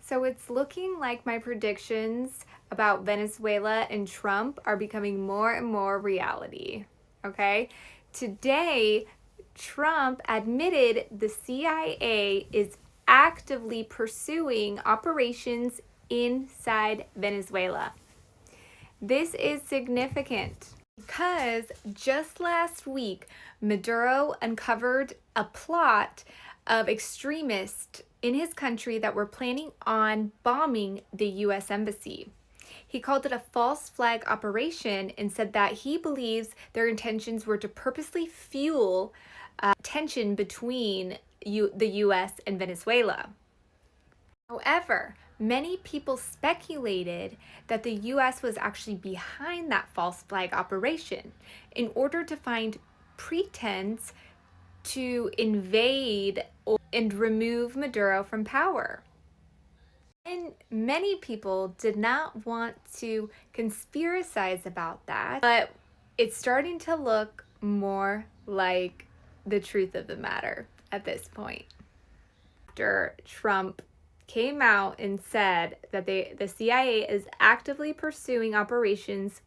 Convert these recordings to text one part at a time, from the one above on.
So it's looking like my predictions about Venezuela and Trump are becoming more and more reality. Okay? Today, Trump admitted the CIA is actively pursuing operations inside Venezuela. This is significant because just last week, Maduro uncovered a plot of extremists in his country that were planning on bombing the U.S. Embassy. He called it a false flag operation and said that he believes their intentions were to purposely fuel tension between the U.S. and Venezuela. However, many people speculated that the U.S. was actually behind that false flag operation in order to find pretense to invade and remove Maduro from power. And many people did not want to conspiracize about that, but it's starting to look more like the truth of the matter at this point. After Trump came out and said that the CIA is actively pursuing operations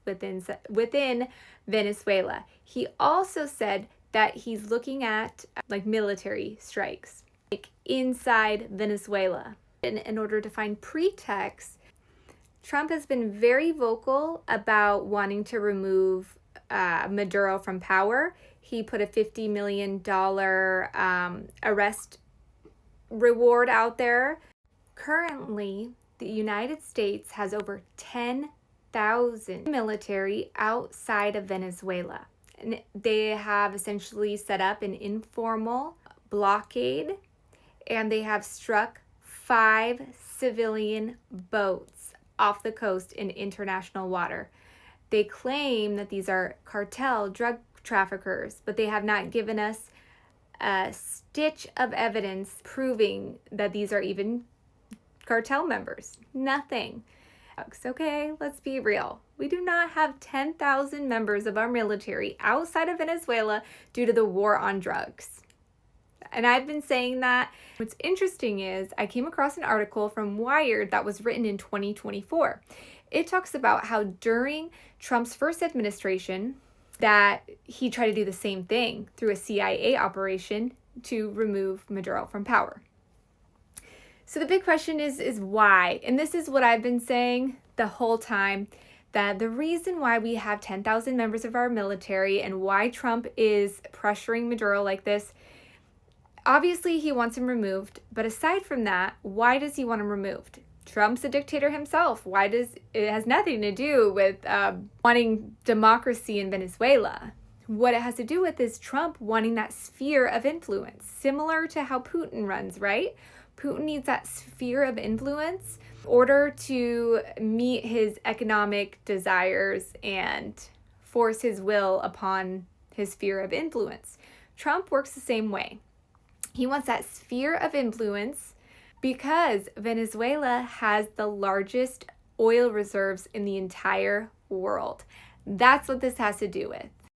within Venezuela, he also said that he's looking at military strikes inside Venezuela. In order to find pretext, Trump has been very vocal about wanting to remove Maduro from power. He put a $50 million arrest reward out there. Currently, the United States has over 10,000 military outside of Venezuela. And they have essentially set up an informal blockade, and they have struck 5 civilian boats off the coast in international water. They claim that these are cartel drug traffickers, but they have not given us a stitch of evidence proving that these are even cartel members. Nothing. Okay, let's be real. We do not have 10,000 members of our military outside of Venezuela due to the war on drugs. And I've been saying that. What's interesting is I came across an article from Wired that was written in 2024. It talks about how during Trump's first administration that he tried to do the same thing through a CIA operation to remove Maduro from power. So the big question is why? And this is what I've been saying the whole time, that the reason why we have 10,000 members of our military and why Trump is pressuring Maduro like this, obviously he wants him removed. But aside from that, why does he want him removed? Trump's a dictator himself. It has nothing to do with wanting democracy in Venezuela. What it has to do with is Trump wanting that sphere of influence, similar to how Putin runs, right? Putin needs that sphere of influence in order to meet his economic desires and force his will upon his sphere of influence. Trump works the same way. He wants that sphere of influence because Venezuela has the largest oil reserves in the entire world. That's what this has to do with.